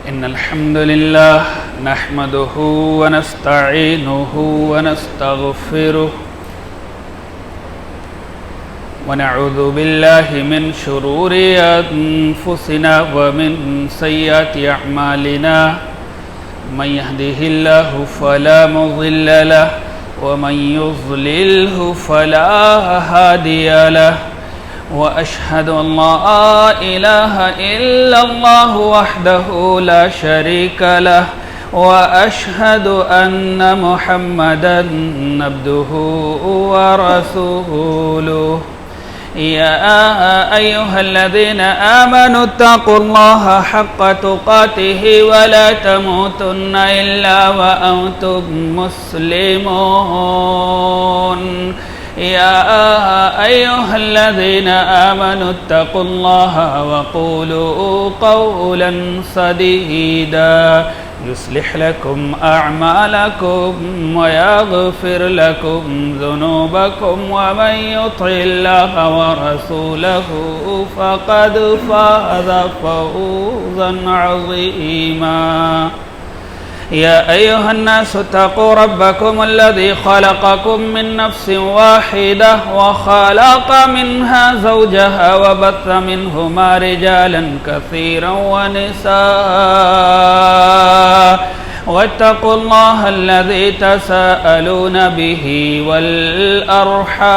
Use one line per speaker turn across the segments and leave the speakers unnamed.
إن الحمد لله نحمده ونستعينه ونستغفره ونعوذ بالله من شرور أنفسنا ومن سيئات أعمالنا من يهده الله فلا مضل له ومن يضلله فلا هادي له وأشهد أن لا إله إلا الله وحده لا شريك له وأشهد أن محمدا عبده ورسوله يا أيها الذين آمنوا اتقوا الله حق تقاته ولا تموتن إلا وأنتم مسلمون يا أيها الذين آمنوا اتقوا الله وقولوا قولا سديدا يصلح لكم أعمالكم ويغفر لكم ذنوبكم ومن يطع الله ورسوله فقد فاز فوزا عظيما يا أيها الناس اتقوا ربكم الذي خلقكم من نفس واحدة وخلق منها زوجها وبث منهما رجالا كثيرا ونساء واتقوا الله الذي تساءلون به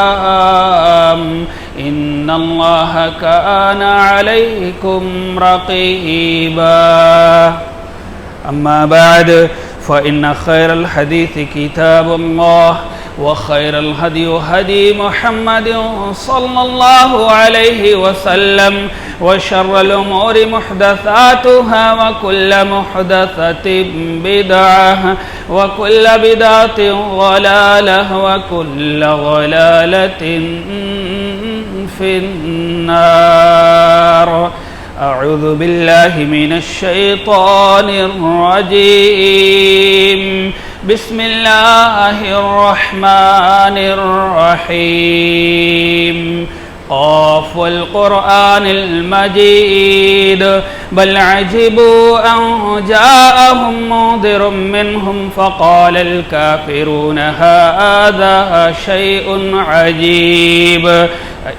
والأرحام إن الله كان عليكم رقيبا أما بعد فإن خير الحديث كتاب الله وخير الهدي هدي محمد صلى الله عليه وسلم وشر الأمور محدثاتها وكل محدثة بدعة وكل بدعة ضلالة وكل ضلالة في النار أعوذ بالله من الشيطان الرجيم بسم الله الرحمن الرحيم قاف والقرآن المجيد بل عجبوا أن جاءهم منذر منهم فقال الكافرون هذا شيء عجيب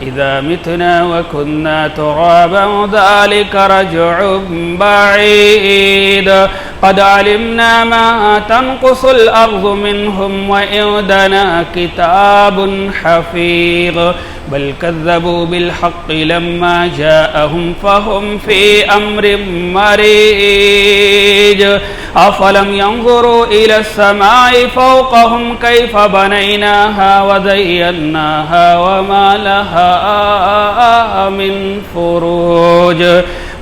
إذا متنا وكنا ترابا ذلك رجع بعيد قد علمنا ما تنقص الأرض منهم وعندنا كتاب حفيظ بل كذبوا بالحق لما جاءهم فهم في أمر مريج أفلم ينظروا إلى السماء فوقهم كيف بنيناها وزيناها وما لها من فروج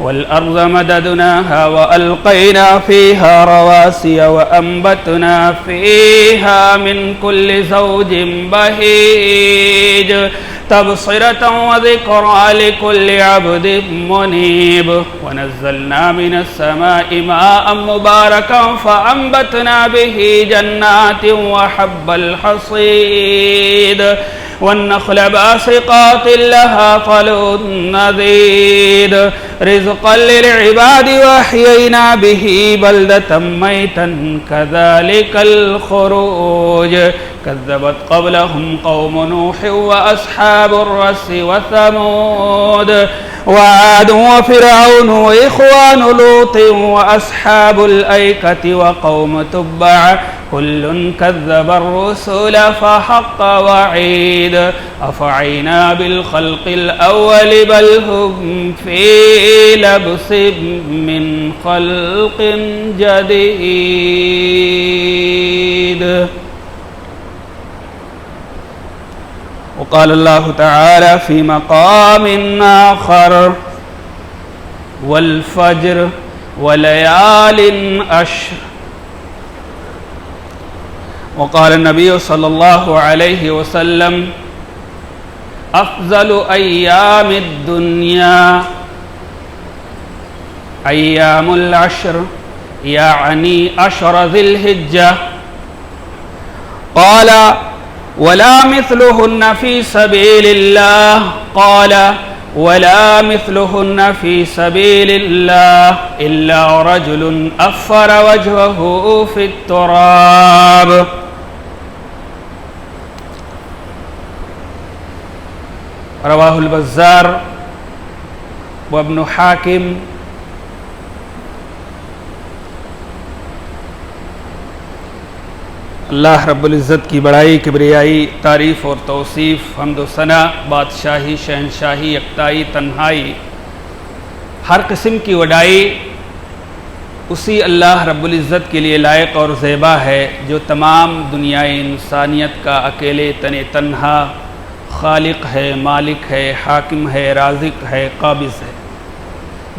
والأرض مددناها وألقينا فيها رواسي وأنبتنا فيها من كل زوج بهيج تبصرة وذكرى لكل عبد منيب ونزلنا من السماء ماء مباركا فأنبتنا به جنات وحب الحصيد والنخل باسقات لها طلع نضيد رزقا للعباد وأحيينا به بلدة ميتا كذلك الخروج كذبت قبلهم قوم نوح وأصحاب الرس وثمود وعاد وفرعون وإخوان لوط وأصحاب الأيكة وقوم تبع كل كذب الرسل فحق وعيد أفعينا بالخلق الأول بل هم في لبس من خلق جديد وقال الله تعالى في مقام آخر والفجر وليال عشر وقال النبي صلى الله عليه وسلم أفضل أيام الدنيا أيام العشر يعني عشر ذي الحجة قال ولا مثلهن في سبيل الله قال ولا مثلهن في سبيل الله إلا رجل أفر وجهه في التراب. رواه البزار وابن حاکم. اللہ رب العزت کی بڑائی، کبریائی، تعریف اور توصیف، حمد و ثنا، بادشاہی، شہنشاہی، یکتائی، تنہائی، ہر قسم کی وڈائی اسی اللہ رب العزت کے لیے لائق اور زیبا ہے جو تمام دنیائے انسانیت کا اکیلے تنہا خالق ہے، مالک ہے، حاکم ہے، رازق ہے، قابض ہے.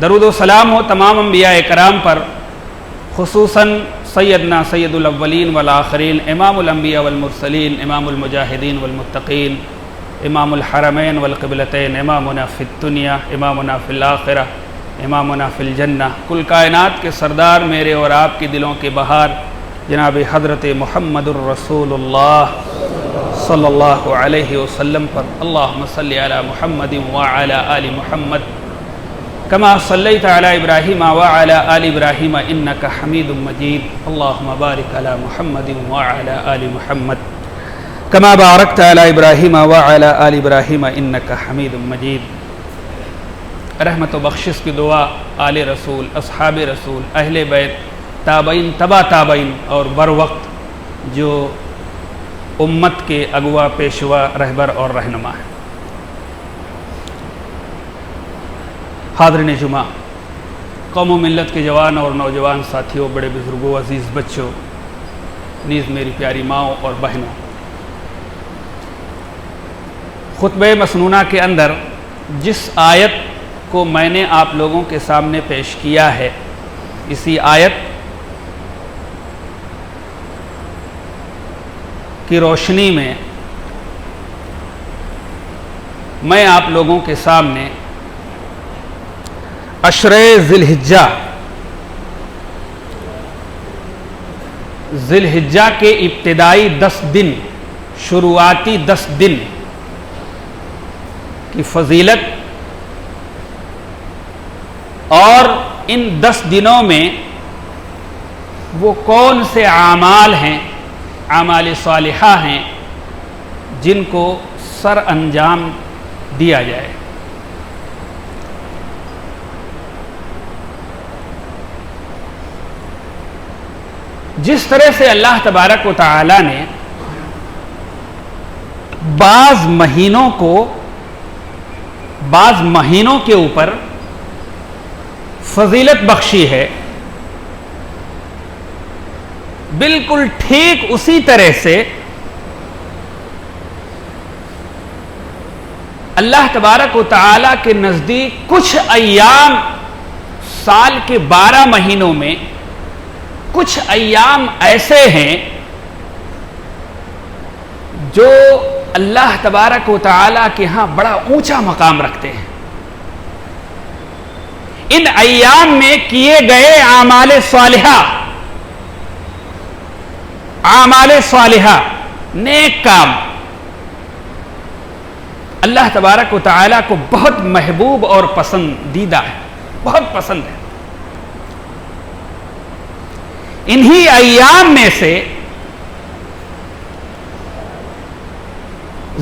درود و سلام ہو تمام انبیاء کرام پر، خصوصاً سیدنا سید الاولین والآخرین، امام الانبیاء والمرسلین، امام المجاہدین والمتقین، امام الحرمین والقبلتین، امامنا فی الدنیا، امامنا فی الآخرہ، امامنا فی الجنہ، کل کائنات کے سردار میرے اور آپ کے دلوں کے بہار جناب حضرت محمد الرسول اللہ صلی اللہ علیہ وسلم پر. اللہم صلی علی محمد وعلی آل محمد کما صلیت علی ابراہیم وعلی آل ابراہیم انک حمید مجید. اللہم بارک علی محمد وعلی آل محمد کما بارکت علی ابراہیم وعلی آل ابراہیم انک حمید مجید. رحمت و بخشش کی دعا آل رسول، اصحاب رسول، اہل بیت، تابعین، تبا تابعین اور بر وقت جو امت کے اگوا، پیشوا، رہبر اور رہنما ہیں. حاضرین جمعہ، قوم و ملت کے جوان اور نوجوان ساتھیوں، بڑے بزرگوں، عزیز بچوں، نیز میری پیاری ماؤں اور بہنوں، خطبہ مسنونہ کے اندر جس آیت کو میں نے آپ لوگوں کے سامنے پیش کیا ہے، اسی آیت کی روشنی میں میں آپ لوگوں کے سامنے عشرے ذی الحجہ کے ابتدائی 10 دن، شروعاتی 10 دن کی فضیلت اور ان 10 دنوں میں وہ کون سے اعمال ہیں، اعمال صالحہ ہیں جن کو سر انجام دیا جائے. جس طرح سے اللہ تبارک و تعالی نے بعض مہینوں کے اوپر فضیلت بخشی ہے، بالکل ٹھیک اسی طرح سے اللہ تبارک و تعالی کے نزدیک کچھ ایام سال کے 12 مہینوں میں کچھ ایام ایسے ہیں جو اللہ تبارک و تعالی کے ہاں بڑا اونچا مقام رکھتے ہیں. ان ایام میں کیے گئے اعمال صالحہ، نیک کام اللہ تبارک و تعالی کو بہت محبوب اور پسندیدہ ہے، بہت پسند ہے. انہی ایام میں سے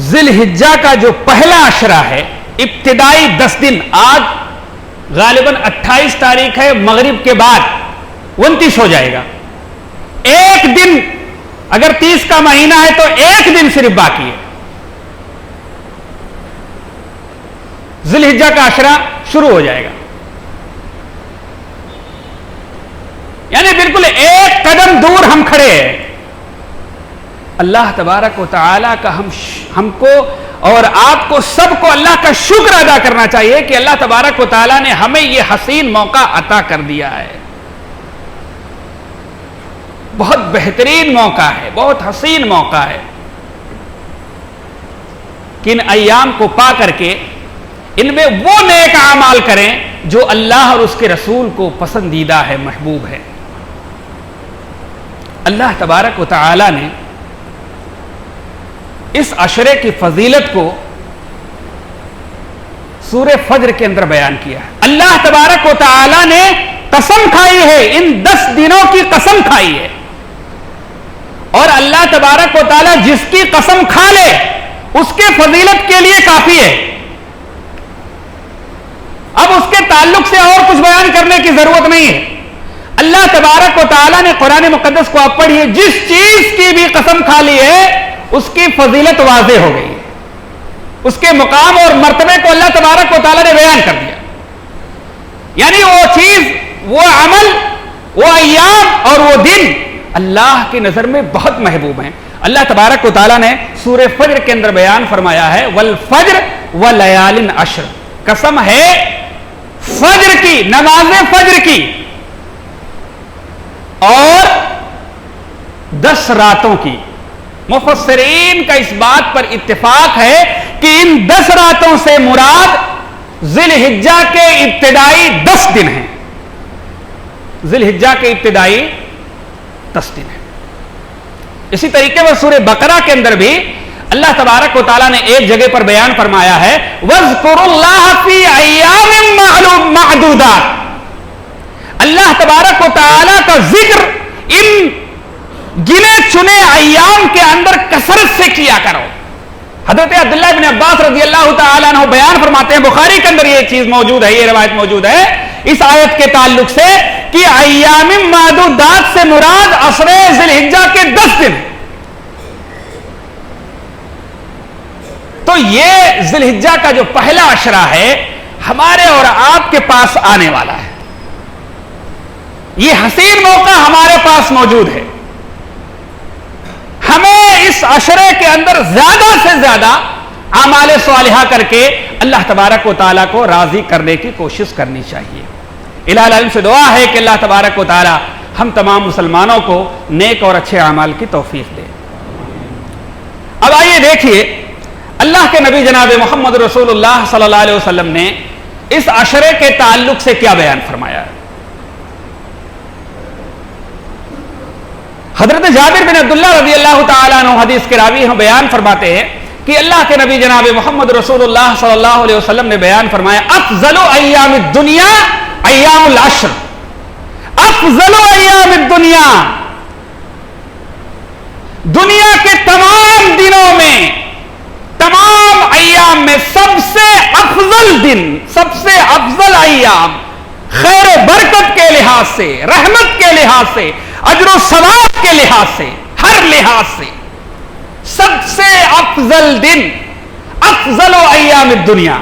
ذی الحجہ کا جو پہلا عشرہ ہے، ابتدائی 10 دن، آج غالباً 28 تاریخ ہے، مغرب کے بعد 29 ہو جائے گا. ایک دن، اگر 30 کا مہینہ ہے تو ایک دن صرف باقی ہے، ذی الحجہ کا عشرہ شروع ہو جائے گا. یعنی بالکل ایک قدم دور ہم کھڑے ہیں. اللہ تبارک و تعالی کا ہم کو اور آپ کو، سب کو اللہ کا شکر ادا کرنا چاہیے کہ اللہ تبارک و تعالی نے ہمیں یہ حسین موقع عطا کر دیا ہے. بہت بہترین موقع ہے، بہت حسین موقع ہے کہ ان ایام کو پا کر کے ان میں وہ نیک اعمال کریں جو اللہ اور اس کے رسول کو پسندیدہ ہے، محبوب ہے. اللہ تبارک و تعالی نے اس عشرے کی فضیلت کو سورہ فجر کے اندر بیان کیا ہے. اللہ تبارک و تعالی نے قسم کھائی ہے، ان 10 دنوں کی قسم کھائی ہے، اور اللہ تبارک و تعالی جس کی قسم کھا لے اس کے فضیلت کے لیے کافی ہے. اب اس کے تعلق سے اور کچھ بیان کرنے کی ضرورت نہیں ہے. اللہ تبارک و تعالی نے قرآن مقدس کو آپ پڑھیے، جس چیز کی بھی قسم کھا لی ہے اس کی فضیلت واضح ہو گئی ہے، اس کے مقام اور مرتبے کو اللہ تبارک و تعالی نے بیان کر دیا. یعنی وہ چیز، وہ عمل، وہ ایام اور وہ دن اللہ کی نظر میں بہت محبوب ہیں. اللہ تبارک و تعالی نے سورہ فجر کے اندر بیان فرمایا ہے والفجر ولیال عشر، قسم ہے فجر کی، نماز فجر کی، اور 10 راتوں کی. مفسرین کا اس بات پر اتفاق ہے کہ ان 10 راتوں سے مراد ذی الحجہ کے ابتدائی 10 دن ہیں. ذی الحجہ کے ابتدائی 10 دن ہیں. اسی طریقے پر سورہ بقرہ کے اندر بھی اللہ تبارک و تعالیٰ نے ایک جگہ پر بیان فرمایا ہے وَاذْكُرُوا اللَّهَ فِي أَيَّامٍ مَّعْدُودَاتٍ، اللہ تبارک و تعالیٰ کا ذکر ان گنے چنے ایام کے اندر کثرت سے کیا کرو. حضرت عبداللہ بن عباس رضی اللہ تعالیٰ عنہ بیان فرماتے ہیں، بخاری کے اندر یہ چیز موجود ہے، یہ روایت موجود ہے اس آیت کے تعلق سے کہ ایام معدودات سے مراد عشر ذی الحجہ کے 10 دن. تو یہ ذی الحجہ کا جو پہلا عشرہ ہے ہمارے اور آپ کے پاس آنے والا ہے. یہ حسین موقع ہمارے پاس موجود ہے. ہمیں اس عشرے کے اندر زیادہ سے زیادہ اعمال صالحہ کر کے اللہ تبارک و تعالیٰ کو راضی کرنے کی کوشش کرنی چاہیے. الہ العالمین سے دعا ہے کہ اللہ تبارک و تعالیٰ ہم تمام مسلمانوں کو نیک اور اچھے اعمال کی توفیق دے. اب آئیے دیکھیے اللہ کے نبی جناب محمد رسول اللہ صلی اللہ علیہ وسلم نے اس عشرے کے تعلق سے کیا بیان فرمایا ہے. حضرت جابر بن عبداللہ رضی اللہ تعالیٰ عنہ حدیث کے راوی ہم بیان فرماتے ہیں کہ اللہ کے نبی جناب محمد رسول اللہ صلی اللہ علیہ وسلم نے بیان فرمایا افضل ایام الدنیا ایام العشر، افضل ایام الدنیا، دنیا کے تمام دنوں میں، تمام ایام میں سب سے افضل دن، سب سے افضل ایام، خیر و برکت کے لحاظ سے، رحمت کے لحاظ سے، اجر و ثواب کے لحاظ سے، ہر لحاظ سے سب سے افضل دن، افضل ایام الدنیا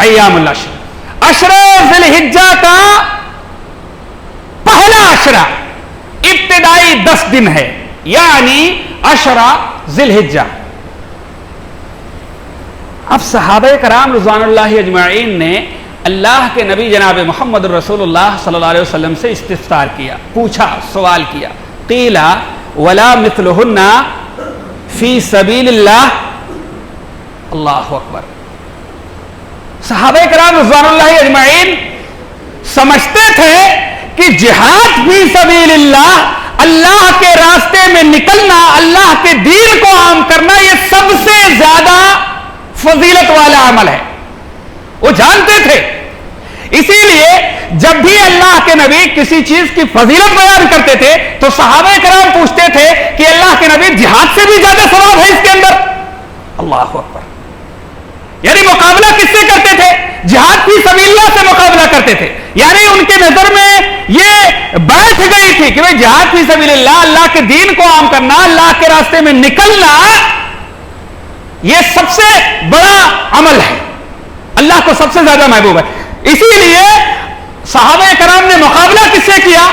ایام العشر، عشرہ ذی الحجہ کا پہلا عشرہ ابتدائی 10 دن ہے، یعنی عشرہ ذی الحجہ. اب صحابہ کرام رضوان اللہ اجمعین نے اللہ کے نبی جناب محمد رسول اللہ صلی اللہ علیہ وسلم سے استفسار کیا، پوچھا، سوال کیا. قیل ولا مثلہن فی سبیل اللہ. اللہ اکبر. صحابہ کرام رضوان اللہ اجمعین سمجھتے تھے کہ جہاد فی سبیل اللہ، اللہ کے راستے میں نکلنا، اللہ کے دین کو عام کرنا، یہ سب سے زیادہ فضیلت والا عمل ہے. وہ جانتے تھے. اسی لیے جب بھی اللہ کے نبی کسی چیز کی فضیلت بیان کرتے تھے تو صحابہ کرام پوچھتے تھے کہ اللہ کے نبی جہاد سے بھی زیادہ ثواب ہے اس کے اندر. اللہ اکبر. یعنی مقابلہ کس سے کرتے تھے؟ جہاد فی سبیل اللہ سے مقابلہ کرتے تھے. یعنی ان کے نظر میں یہ بیٹھ گئی تھی کہ جہاد فی سبیل اللہ، اللہ کے دین کو عام کرنا، اللہ کے راستے میں نکلنا، یہ سب سے بڑا عمل ہے، اللہ کو سب سے زیادہ محبوب ہے. اسی لیے صحابہ کرام نے مقابلہ کس سے کیا؟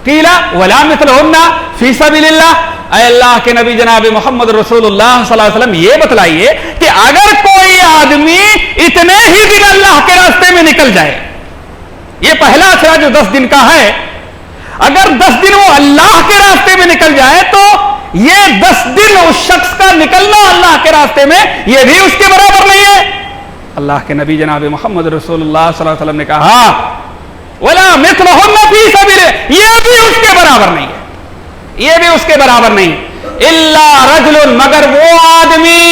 قیل ولا مثلہن فی سبیل اللہ. اے اللہ کے نبی جناب محمد رسول اللہ صلی اللہ علیہ وسلم یہ بتلائیے کہ اگر کوئی آدمی اتنے ہی دن اللہ کے راستے میں نکل جائے، یہ پہلا عشرہ جو 10 دن کا ہے، اگر 10 دن وہ اللہ کے راستے میں نکل جائے تو یہ 10 دن اس شخص کا نکلنا اللہ کے راستے میں یہ بھی اس کے برابر نہیں ہے. اللہ کے نبی جناب محمد رسول اللہ صلی اللہ علیہ وسلم نے کہا وَلَا مِثْلُهُنَّ فِي سَبِيلِ، یہ بھی اس کے برابر نہیں ہے، یہ بھی اس کے برابر نہیں. إِلَّا رَجُلٌ، مگر وہ آدمی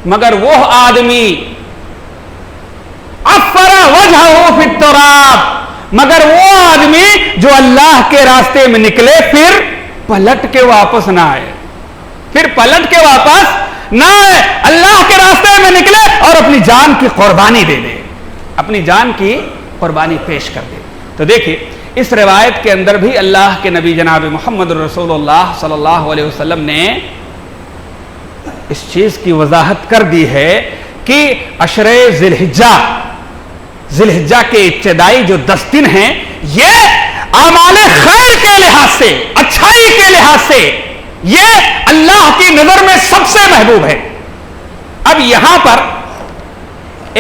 مگر وہ آدمی افرا وجہہ فی التراب، مگر وہ آدمی جو اللہ کے راستے میں نکلے پھر پلٹ کے واپس نہ آئے، پھر پلٹ کے واپس نہ آئے، اللہ کے راستے میں نکلے اور اپنی جان کی قربانی دے دے، اپنی جان کی قربانی پیش کر دے۔ تو دیکھیں اس روایت کے اندر بھی اللہ کے نبی جناب محمد رسول اللہ صلی اللہ علیہ وسلم نے اس چیز کی وضاحت کر دی ہے کہ عشرہ ذی الحجہ کے ابتدائی جو 10 دن ہیں یہ اعمال خیر کے لحاظ سے، اچھائی کے لحاظ سے یہ اللہ کی نظر میں سب سے محبوب ہے۔ اب یہاں پر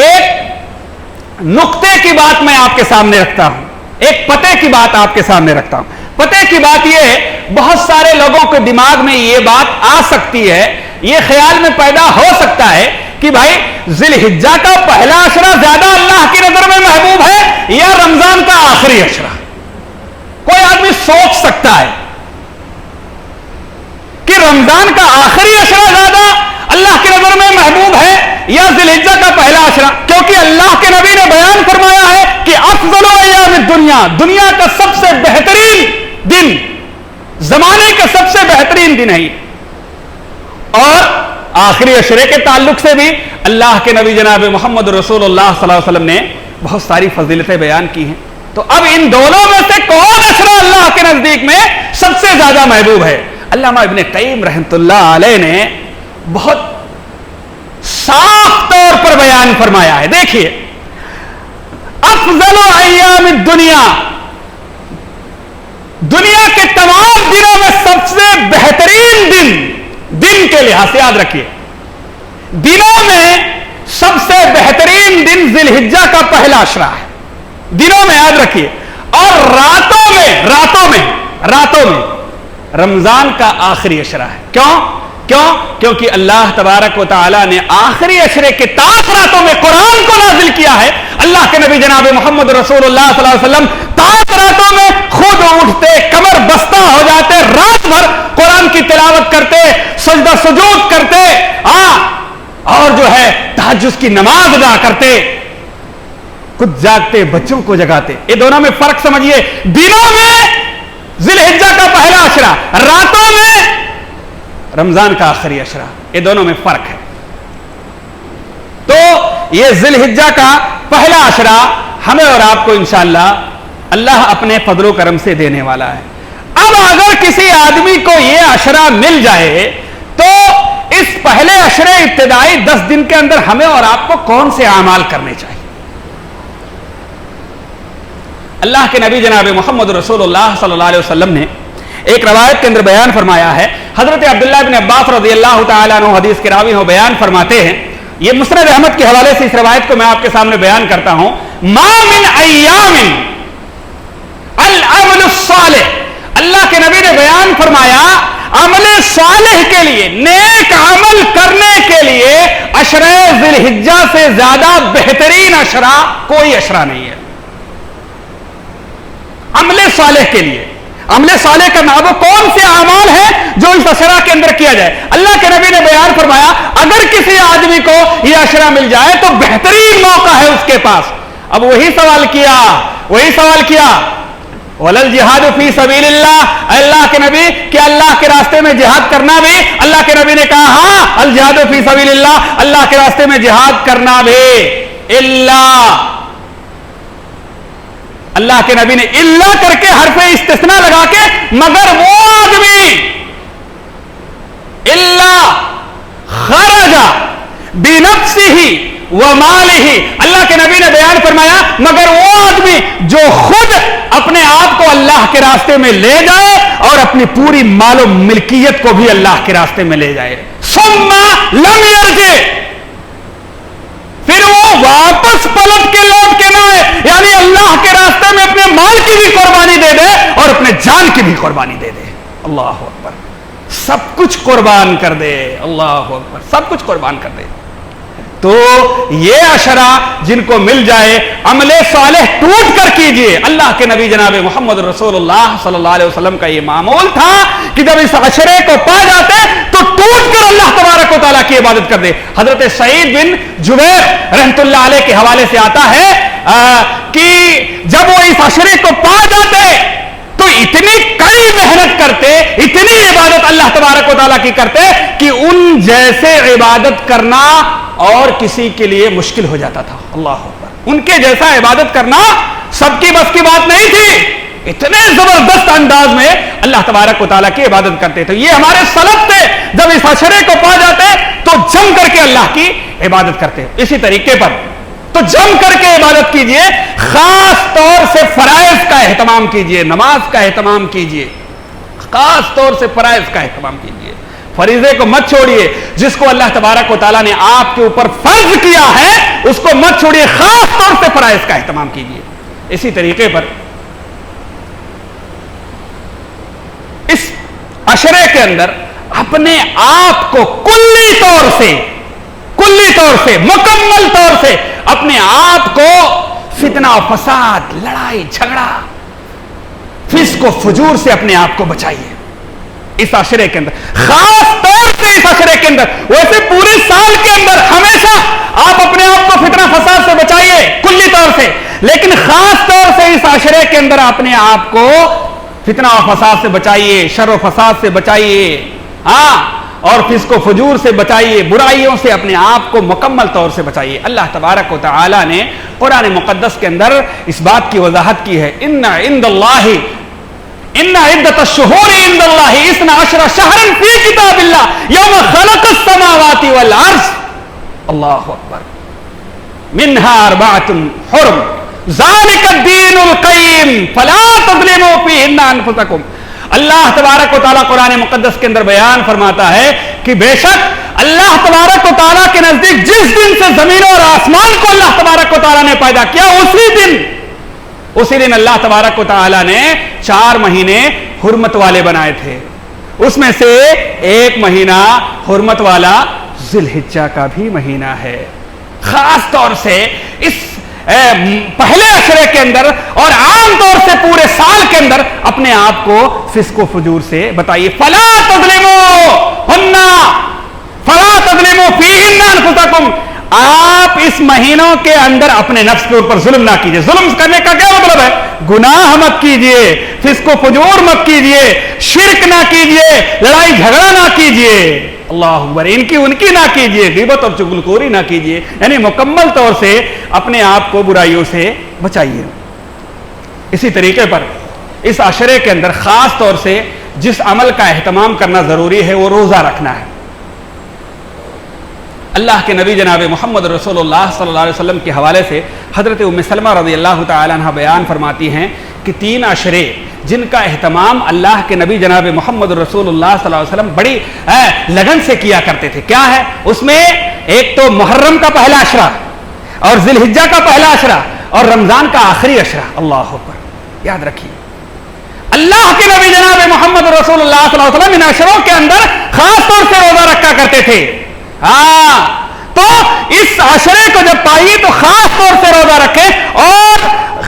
ایک نقطے کی بات میں آپ کے سامنے رکھتا ہوں، ایک پتے کی بات آپ کے سامنے رکھتا ہوں۔ پتے کی بات یہ ہے، بہت سارے لوگوں کے دماغ میں یہ بات آ سکتی ہے، یہ خیال میں پیدا ہو سکتا ہے کہ بھائی ذی الحجہ کا پہلا عشرہ زیادہ اللہ کی نظر میں محبوب ہے یا رمضان کا آخری عشرہ؟ کوئی آدمی سوچ سکتا ہے کہ رمضان کا آخری عشرہ زیادہ اللہ کی نظر میں محبوب ہے یا ذی الحجہ کا پہلا عشرہ، کیونکہ اللہ کے نبی نے بیان فرمایا ہے کہ افضل ایام الدنیا، دنیا کا سب سے بہترین دن، زمانے کا سب سے بہترین دن ہے۔ اور آخری عشرے کے تعلق سے بھی اللہ کے نبی جناب محمد رسول اللہ صلی اللہ علیہ وسلم نے بہت ساری فضیلتیں بیان کی ہیں۔ تو اب ان دونوں میں سے کون عشرہ اللہ کے نزدیک میں سب سے زیادہ محبوب ہے؟ علامہ ابن قیم رحمۃ اللہ علیہ نے بہت صاف طور پر بیان فرمایا ہے۔ دیکھیے، افضل ایام الدنیا، دنیا کے تمام دنوں میں سب سے بہترین دن کے لحاظ سے یاد رکھیے، دنوں میں سب سے بہترین دن ذی الحجہ کا پہلا عشرہ ہے، دنوں میں یاد رکھیے، اور راتوں میں رمضان کا آخری عشرہ ہے۔ کیونکہ اللہ تبارک و تعالی نے آخری عشرے کے تاک راتوں میں قرآن کو نازل کیا ہے۔ اللہ کے نبی جناب محمد رسول اللہ صلی اللہ علیہ وسلم تاک راتوں میں خود اٹھتے، کمر بستہ ہو جاتے، رات بھر قرآن کی تلاوت کرتے، سجدہ سجود کرتے، اور جو ہے تہجد کی نماز ادا کرتے، خود جاگتے، بچوں کو جگاتے۔ یہ دونوں میں فرق سمجھیے، دنوں میں ذی الحجہ کا پہلا عشرہ، راتوں میں رمضان کا آخری عشرہ، یہ دونوں میں فرق ہے۔ تو یہ ذی الحجہ کا پہلا عشرہ ہمیں اور آپ کو انشاءاللہ اللہ اپنے فضل و کرم سے دینے والا ہے۔ اب اگر کسی آدمی کو یہ عشرہ مل جائے تو اس پہلے عشرے ابتدائی 10 دن کے اندر ہمیں اور آپ کو کون سے اعمال کرنے چاہیے؟ اللہ کے نبی جناب محمد رسول اللہ صلی اللہ علیہ وسلم نے ایک روایت کے اندر بیان فرمایا ہے، حضرت عبداللہ بن عباس رضی اللہ تعالیٰ عنہ حدیث کے راوی ہو بیان فرماتے ہیں، یہ مسند احمد کے حوالے سے اس روایت کو میں آپ کے سامنے بیان کرتا ہوں، ما من ایام العمل الصالح، اللہ کے نبی نے بیان فرمایا عمل صالح کے لیے، نیک عمل کرنے کے لیے عشرہ ذی الحجہ سے زیادہ بہترین عشرہ کوئی عشرہ نہیں ہے۔ عمل صالح کے لیے، عمل صالح کا نام کون سے اعمال ہیں جو اس عشرہ کے اندر کیا جائے؟ اللہ کے نبی نے بیان فرمایا اگر کسی آدمی کو یہ عشرہ مل جائے تو بہترین موقع ہے اس کے پاس۔ اب وہی سوال کیا وَلَلْ جِهَادُ فِي سَبِيلِ اللَّهِ، اللہ کے نبی کیا اللہ کے راستے میں جہاد کرنا بھی؟ اللہ کے نبی نے کہا ہاں، الجہاد فی سبیل اللہ، اللہ کے راستے میں جہاد کرنا بھی، اللہ کے نبی نے الا کر کے حرف استثناء لگا کے، مگر وہ آدمی الا خرج بنفسہ ومالہ، اللہ کے نبی نے بیان فرمایا مگر وہ آدمی جو خود اپنے آپ کو اللہ کے راستے میں لے جائے اور اپنی پوری مال و ملکیت کو بھی اللہ کے راستے میں لے جائے، ثم لم یرجع، پھر وہ واپس پلٹ کے لوٹ کے نہ آئے، یعنی اللہ کے راستے میں اپنے مال کی بھی قربانی دے دے اور اپنے جان کی بھی قربانی دے دے، اللہ اکبر، سب کچھ قربان کر دے، اللہ اکبر، سب کچھ قربان کر دے۔ تو یہ عشرہ جن کو مل جائے عمل صالح ٹوٹ کر کیجئے۔ اللہ کے نبی جناب محمد رسول اللہ صلی اللہ علیہ وسلم کا یہ معمول تھا کہ جب اس عشرے کو پا جاتے تو ٹوٹ کر اللہ تبارک و تعالیٰ کی عبادت کر دے. حضرت سعید بن جبیر رحمۃ اللہ علیہ کے حوالے سے آتا ہے کہ جب وہ اس عشرے کو پا جاتے تو اتنی کڑی محنت کرتے, اتنی عبادت اللہ تبارک و تعالیٰ کی کرتے کہ ان جیسے عبادت کرنا اور کسی کے لیے مشکل ہو جاتا تھا. اللہ اکبر. ان کے جیسا عبادت کرنا سب کی بس کی بات نہیں تھی. اتنے زبردست انداز میں اللہ تبارک و تعالیٰ کی عبادت کرتے تھے. یہ ہمارے سلف تھے, جب اس عشرے کو پا جاتے تو جم کر کے اللہ کی عبادت کرتے. اسی طریقے پر تو جم کر کے عبادت کیجئے, خاص طور سے فرائض کا اہتمام کیجئے, نماز کا اہتمام کیجئے, خاص طور سے فرائض کا اہتمام کیجئے. فریضے کو مت چھوڑیے, جس کو اللہ تبارک و تعالیٰ نے آپ کے اوپر فرض کیا ہے اس کو مت چھوڑیے, خاص طور سے فرائض کا اہتمام کیجئے. اسی طریقے پر اس عشرے کے اندر اپنے آپ کو کلی طور سے مکمل طور سے اپنے آپ کو فتنہ و فساد, لڑائی جھگڑا, فسق و فجور سے اپنے آپ کو بچائیے اس عشرے کے اندر. خاص طور سے اس عشرے کے اندر, ویسے پورے سال کے اندر ہمیشہ آپ اپنے آپ کو فتنہ فساد سے بچائیے کلی طور سے, لیکن خاص طور سے اس عشرے کے اندر اپنے آپ کو فتنہ و فساد سے بچائیے, شر و فساد سے بچائیے, اور فسق و فجور سے بچائیے, برائیوں سے اپنے آپ کو مکمل طور سے بچائیے. اللہ تبارک و تعالی نے قرآن مقدس کے اندر اس بات کی وضاحت کی ہے, ان عدت الشہور عند اللہ 12 شہرا فی کتاب اللہ یوم خلق السماوات والارض. اللہ اکبر. منها 4 حرم ذالک الدین القیم فلا تظلموا فیہن انفسکم. اللہ تبارک و تعالیٰ قرآن مقدس کے اندر بیان فرماتا ہے کہ بے شک اللہ تبارک و تعالیٰ کے نزدیک جس دن سے زمین اور آسمان کو اللہ تبارک و تعالیٰ نے پیدا کیا, اسی دن اللہ تبارک و تعالیٰ نے 4 مہینے حرمت والے بنائے تھے. اس میں سے ایک مہینہ حرمت والا ذی الحجہ کا بھی مہینہ ہے. خاص طور سے اس پہلے عشرے کے اندر اور عام طور سے پورے سال کے اندر اپنے آپ کو فسق و فجور سے بتائیے. فلا تظلموا فیہن انفسکم. آپ اس مہینوں کے اندر اپنے نفس کے اوپر ظلم نہ کیجیے. ظلم کرنے کا کیا مطلب ہے؟ گناہ مت کیجیے, فسق و فجور مت کیجیے, شرک نہ کیجیے, لڑائی جھگڑا نہ کیجیے. اللہ اکبر. ان کی نہ کیجیے, غیبت اور چغلخوری نہ کیجیے. یعنی مکمل طور سے اپنے آپ کو برائیوں سے بچائیے. اسی طریقے پر اس عشرے کے اندر خاص طور سے جس عمل کا اہتمام کرنا ضروری ہے وہ روزہ رکھنا ہے. اللہ کے نبی جناب محمد رسول اللہ صلی اللہ علیہ وسلم کے حوالے سے حضرت ام سلمہ رضی اللہ تعالی عنہ بیان فرماتی ہیں کہ 3 عشرے جن کا اہتمام اللہ کے نبی جناب محمد رسول اللہ صلی اللہ علیہ وسلم بڑی لگن سے کیا کرتے تھے. کیا ہے اس میں؟ ایک تو محرم کا پہلا عشرہ اور ذی الحجہ کا پہلا عشرہ اور رمضان کا آخری عشرہ. اللہ اکبر. یاد رکھیے اللہ کے نبی جناب محمد رسول اللہ صلی اللہ علیہ وسلم ان عشروں کے اندر خاص طور سے روزہ رکھا کرتے تھے. تو اس عشرے کو جب پائیے تو خاص طور سے روزہ رکھیں, اور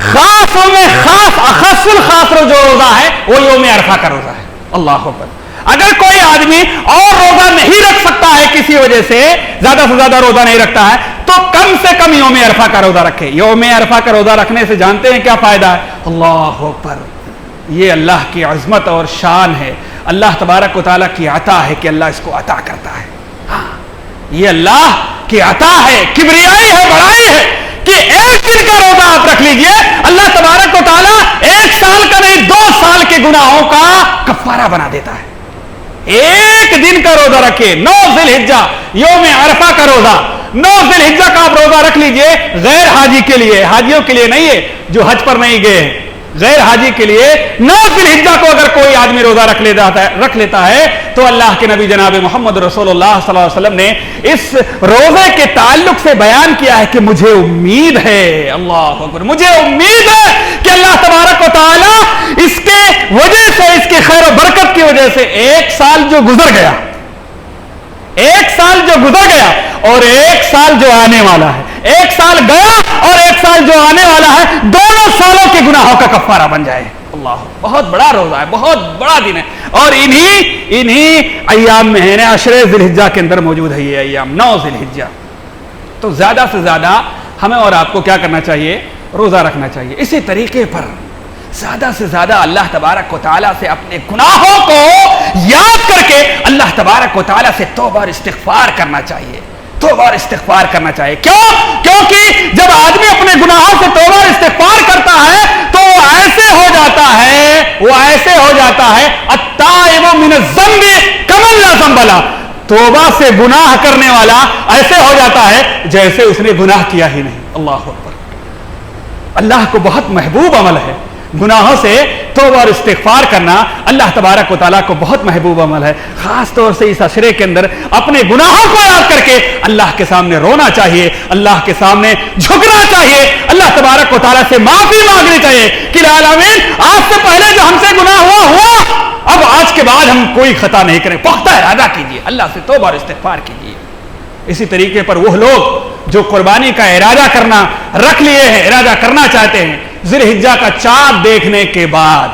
خاصوں میں اخص الخاص جو روزہ ہے وہ یوم عرفہ کا روزہ ہے. اللہ اکبر. اگر کوئی آدمی اور روزہ نہیں رکھ سکتا ہے کسی وجہ سے, زیادہ سے زیادہ روزہ نہیں رکھتا ہے, تو کم سے کم یوم عرفہ کا روزہ رکھے. یوم عرفہ کا روزہ رکھنے سے جانتے ہیں کیا فائدہ ہے؟ اللہ اکبر. یہ اللہ کی عظمت اور شان ہے, اللہ تبارک و تعالیٰ کی عطا ہے کہ اللہ اس کو عطا کرتا ہے. یہ اللہ کی عطا ہے, کبریائی ہے, بڑائی ہے کہ ایک دن کا روزہ آپ رکھ لیجئے, اللہ تبارک و تعالیٰ 1 سال کا نہیں 2 سال کے گناہوں کا کفارہ بنا دیتا ہے. ایک دن کا روزہ رکھے, 9 ذی الحجہ یوم عرفہ کا روزہ, 9 ذی الحجہ کا آپ روزہ رکھ لیجئے. غیر حاجی کے لیے, حاجیوں کے لیے نہیں ہے جو حج پر نہیں گئے ہیں, غیر حاجی کے لیے 9 ذی الحجہ کو اگر کوئی آدمی روزہ رکھ لیتا ہے تو اللہ کے نبی جناب محمد رسول اللہ صلی اللہ علیہ وسلم نے اس روزے کے تعلق سے بیان کیا ہے کہ مجھے امید ہے, اللہ اکبر, مجھے امید ہے کہ اللہ تبارک و تعالی اس کے وجہ سے, اس کے خیر و برکت کی وجہ سے 1 سال جو گزر گیا, 1 سال جو گزر گیا اور 1 سال جو آنے والا ہے, 1 سال گیا اور 1 سال جو آنے والا ہے, دونوں سالوں کے گناہوں کا کفارہ بن جائے. اللہ، بہت بڑا روزہ ہے، بہت بڑا دن ہے، اور انہی ایام میں ہے، عشر ذی الحجہ کے اندر موجود ہے یہ ایام، 9 ذی الحجہ۔ تو زیادہ سے زیادہ ہمیں اور آپ کو کیا کرنا چاہیے؟ روزہ رکھنا چاہیے۔ اسی طریقے پر زیادہ سے زیادہ اللہ تبارک و تعالیٰ سے اپنے گناہوں کو یاد کر کے اللہ تبارک و تعالیٰ سے توبہ اور استغفار کرنا چاہیے، توبہ اور استغفار کرنا چاہیے۔ کیونکہ جب آدمی اپنے گناہوں سے توبہ اور استغفار کرتا ہے تو وہ ایسے ہو جاتا ہے التائب من الذنب کمن لا ذنب لہ، توبہ سے گناہ کرنے والا ایسے ہو جاتا ہے جیسے اس نے گناہ کیا ہی نہیں۔ اللہ اکبر! اللہ کو بہت محبوب عمل ہے، گناہوں سے توبہ اور استغفار کرنا اللہ تبارک و تعالیٰ کو بہت محبوب عمل ہے۔ خاص طور سے اس عشرے کے اندر اپنے گناہوں کو یاد کر کے اللہ کے سامنے رونا چاہیے، اللہ کے سامنے جھکنا چاہیے، اللہ تبارک و تعالیٰ سے معافی مانگنی چاہیے کہ العالمین آج سے پہلے جو ہم سے گناہ ہوا، اب آج کے بعد ہم کوئی خطا نہیں کریں، پختہ ارادہ کیجیے، اللہ سے توبہ اور استغفار کیجیے۔ اسی طریقے پر وہ لوگ جو قربانی کا ارادہ کرنا رکھ لیے ہیں، ارادہ کرنا چاہتے ہیں ذی الحجہ کا چاند دیکھنے کے بعد،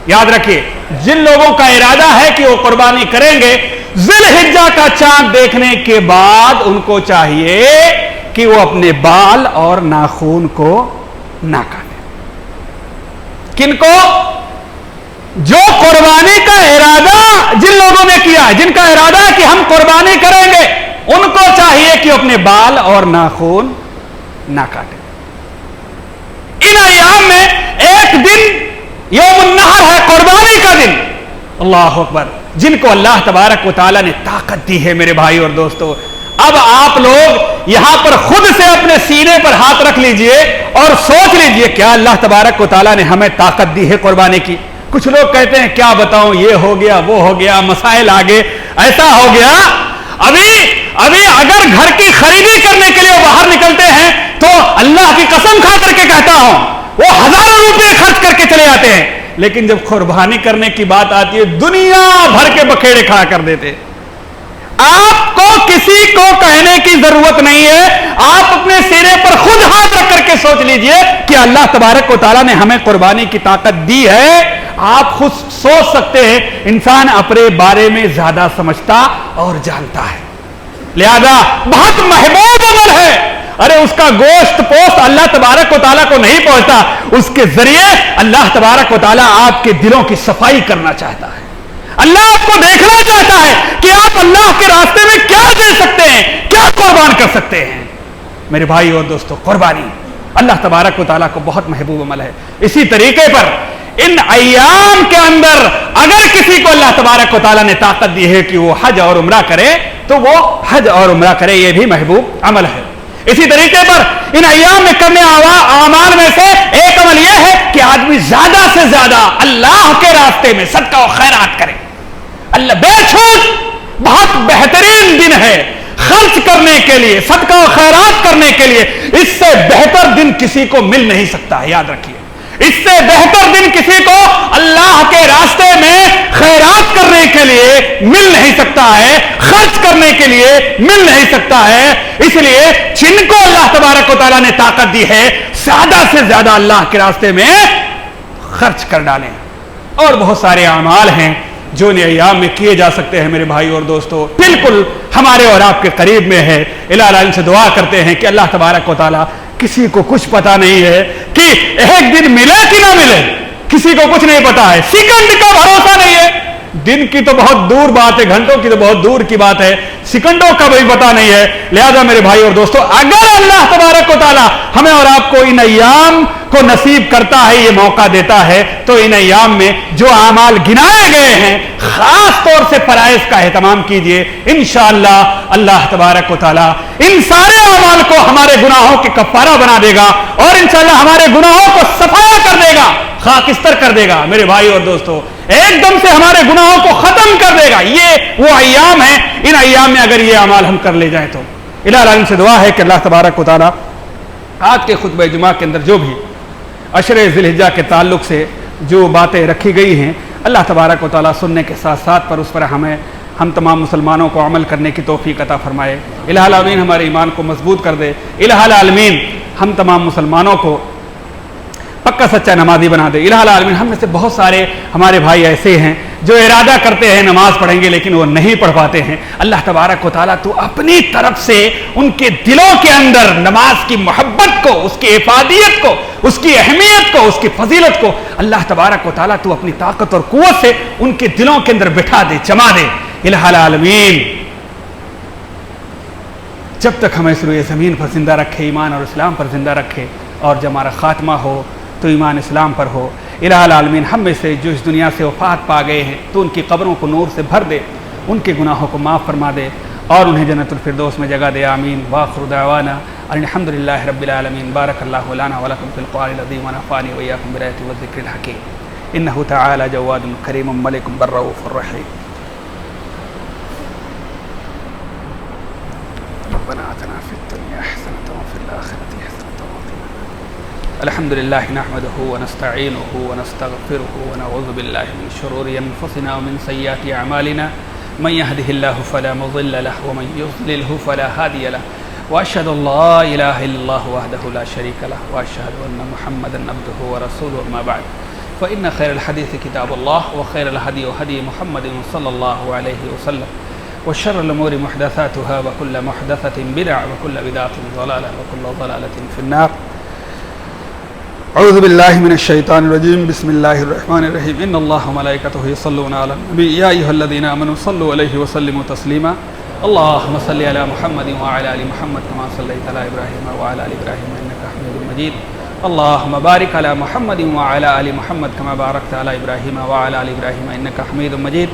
یاد رکھیے جن لوگوں کا ارادہ ہے کہ وہ قربانی کریں گے ذی الحجہ کا چاند دیکھنے کے بعد، ان کو چاہیے کہ وہ اپنے بال اور ناخون کو نہ کاٹیں۔ کن کو؟ جو قربانی کا ارادہ جن لوگوں نے کیا ہے، جن کا ارادہ ہے کہ ہم قربانی کریں گے، ان کو چاہیے کہ اپنے بال اور ناخون نہ کاٹیں۔ ان ایام میں ایک دن یوم النحر ہے، قربانی کا دن، اللہ اکبر، جن کو اللہ تبارک و تعالیٰ نے طاقت دی ہے میرے بھائی اور دوستو۔ اب آپ لوگ یہاں پر خود سے اپنے سینے پر ہاتھ رکھ لیجئے اور سوچ لیجئے کیا اللہ تبارک و تعالیٰ نے ہمیں طاقت دی ہے قربانی کی؟ کچھ لوگ کہتے ہیں کیا بتاؤں، یہ ہو گیا، وہ ہو گیا، مسائل آگے، ایسا ہو گیا۔ ابھی اگر گھر کی خریدی کرنے کے لیے باہر نکلتے ہیں تو اللہ کی قسم کھا کر کے کہتا ہوں وہ ہزاروں روپے خرچ کر کے چلے جاتے ہیں، لیکن جب قربانی کرنے کی بات آتی ہے دنیا بھر کے بکھیڑے کھڑا کر دیتے۔ آپ کو کسی کو کہنے کی ضرورت نہیں ہے، آپ اپنے سینے پر خود ہاتھ رکھ کر کے سوچ لیجئے کہ اللہ تبارک و تعالیٰ نے ہمیں قربانی کی طاقت دی ہے۔ آپ خود سوچ سکتے ہیں انسان اپنے بارے میں زیادہ سمجھتا اور جانتا ہے، لہذا بہت محبوب عمل ہے۔ ارے اس کا گوشت پوست اللہ تبارک و تعالیٰ کو نہیں پہنچتا، اس کے ذریعے اللہ تبارک و تعالیٰ آپ کے دلوں کی صفائی کرنا چاہتا ہے۔ اللہ آپ کو دیکھنا چاہتا ہے کہ آپ اللہ کے راستے میں کیا دے سکتے ہیں، کیا قربان کر سکتے ہیں۔ میرے بھائی اور دوستو، قربانی اللہ تبارک و تعالیٰ کو بہت محبوب عمل ہے۔ اسی طریقے پر ان ایام کے اندر اگر کسی کو اللہ تبارک و تعالیٰ نے طاقت دی ہے کہ وہ حج اور عمرہ کرے تو وہ حج اور عمرہ کرے، یہ بھی محبوب عمل ہے۔ اسی طریقے پر ان ایام میں کرنے اعمال میں سے ایک عمل یہ ہے کہ آدمی زیادہ سے زیادہ اللہ کے راستے میں صدقہ و خیرات کرے۔ اللہ بے چھوٹ بہت بہترین دن ہے خرچ کرنے کے لیے، صدقہ و خیرات کرنے کے لیے، اس سے بہتر دن کسی کو مل نہیں سکتا ہے، یاد رکھیے۔ اس سے بہتر دن کسی کو اللہ کے راستے میں خیرات کرنے کے لیے مل نہیں سکتا ہے، خرچ کرنے کے لیے مل نہیں سکتا ہے۔ اس لیے جن کو اللہ تبارک و تعالیٰ نے طاقت دی ہے زیادہ سے زیادہ اللہ کے راستے میں خرچ کر ڈالیں۔ اور بہت سارے اعمال ہیں جو ان ایام میں کیے جا سکتے ہیں میرے بھائی اور دوستو، بالکل ہمارے اور آپ کے قریب میں ہے۔ الہ العالمین سے دعا کرتے ہیں کہ اللہ تبارک و تعالیٰ، کسی کو کچھ پتا نہیں ہے کہ ایک دن ملے کہ نہ ملے، کسی کو کچھ نہیں پتا ہے، سیکنڈ کا بھروسہ نہیں ہے۔ دن کی تو بہت دور بات ہے، گھنٹوں کی تو بہت دور کی بات ہے، سیکنڈوں کا بھی پتا نہیں ہے۔ لہذا میرے بھائی اور دوستو، اگر اللہ تبارک و تعالیٰ ہمیں اور آپ کو ان ایام کو نصیب کرتا ہے، یہ موقع دیتا ہے، تو ان ایام میں جو اعمال گنائے گئے ہیں خاص طور سے فرائض کا اہتمام کیجئے۔ انشاءاللہ اللہ تبارک و تعالیٰ ان سارے اعمال کو ہمارے گناہوں کے کفارہ بنا دے گا اور انشاءاللہ ہمارے گناہوں کو صفایا کر دے گا، خاکستر کر دے گا میرے بھائی اور دوستو، ایک دم سے ہمارے گناہوں کو ختم کر دے گا۔ یہ وہ ایام ہیں، ان ایام میں اگر یہ اعمال ہم کر لے جائیں تو الہ العالمین سے دعا ہے کہ اللہ تبارک و تعالیٰ آج کے خطبہ جمعہ کے اندر جو بھی عشر ذی الحجہ کے تعلق سے جو باتیں رکھی گئی ہیں، اللہ تبارک و تعالیٰ سننے کے ساتھ ساتھ پر اس پر ہم تمام مسلمانوں کو عمل کرنے کی توفیق عطا فرمائے۔ الہ العالمین ہمارے ایمان کو مضبوط کر دے۔ الہ العالمین ہم تمام مسلمانوں کو پکا سچا نمازی بنا دے۔ الہ العالمین ہم میں سے بہت سارے ہمارے بھائی ایسے ہیں جو ارادہ کرتے ہیں نماز پڑھیں گے لیکن وہ نہیں پڑھ پاتے ہیں۔ اللہ تبارک و تعالیٰ تو اپنی طرف سے ان کے دلوں کے اندر نماز کی محبت کو، اس کی افادیت کو، اس کی اہمیت کو، اس کی فضیلت کو اللہ تبارک و تعالیٰ تو اپنی طاقت اور قوت سے ان کے دلوں کے اندر بٹھا دے، جما دے۔ الہ العالمین جب تک ہمیں اس روئے زمین پر زندہ رکھے، ایمان اور اسلام پر زندہ رکھے، اور جب ہمارا خاتمہ ہو تو ایمان اسلام پر ہو۔ الہ العالمین ہم میں سے جو اس دنیا سے وفات پا گئے ہیں تو ان کی قبروں کو نور سے بھر دے، ان کے گناہوں کو معاف فرما دے اور انہیں جنت الفردوس میں جگہ دے، آمین۔ وآخر دعوانا الحمدللہ رب العالمین۔ بارک اللہ لنا ولکم فی القرآن العظیم ونفعنی وإیاکم بالآیات والذکر الحکیم۔ انہ تعالی جواد کریم ملک بر رؤوف الرحیم۔ ربنا آتنا فی الدنیا حسنة وفی الآخرة حسنة وقنا الحمد لله نحمده ونستعينه ونستغفره ونعوذ بالله من شرور أنفسنا ومن سيئات أعمالنا من يهده الله فلا مضل له ومن يضلله فلا هادي له وأشهد أن لا إله إلا الله وحده لا شريك له وأشهد أن محمدا عبده ورسوله أما بعد فإن خير الحديث كتاب الله وخير الهدي هدي محمد صلى الله عليه وسلم وشر الأمور محدثاتها وكل محدثة بدعة وكل بدعة ضلالة وكل ضلالة في النار۔ اعوذ باللہ من الشیطان الرجیم، بسم اللہ الرحمن الرحیم۔ ان اللہ وملائکتہ یصلون علی النبی یا ایھا الذین آمنوا صلوا علیہ وسلموا تسلیما۔ اللہم صل علی محمد وعلی آل محمد کما صلیت علی ابراہیم وعلی آل ابراہیم انک حمید مجید۔ اللہم بارک علی محمد وعلی آل محمد کما بارکت علی ابراہیم وعلی آل ابراہیم انک حمید مجید۔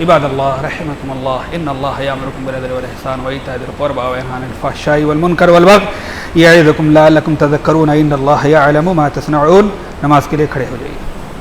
عباد اللہ رحمکم اللہ، ان اللہ یامرکم بالعدل والاحسان وایتاء ذی القربى وینہی عن الفحشاء والمنکر والبغی یعظکم لعلکم تذکرون۔ ان اللہ یعلم ما تصنعون۔ نماز کے لیے کھڑے ہو جائیے۔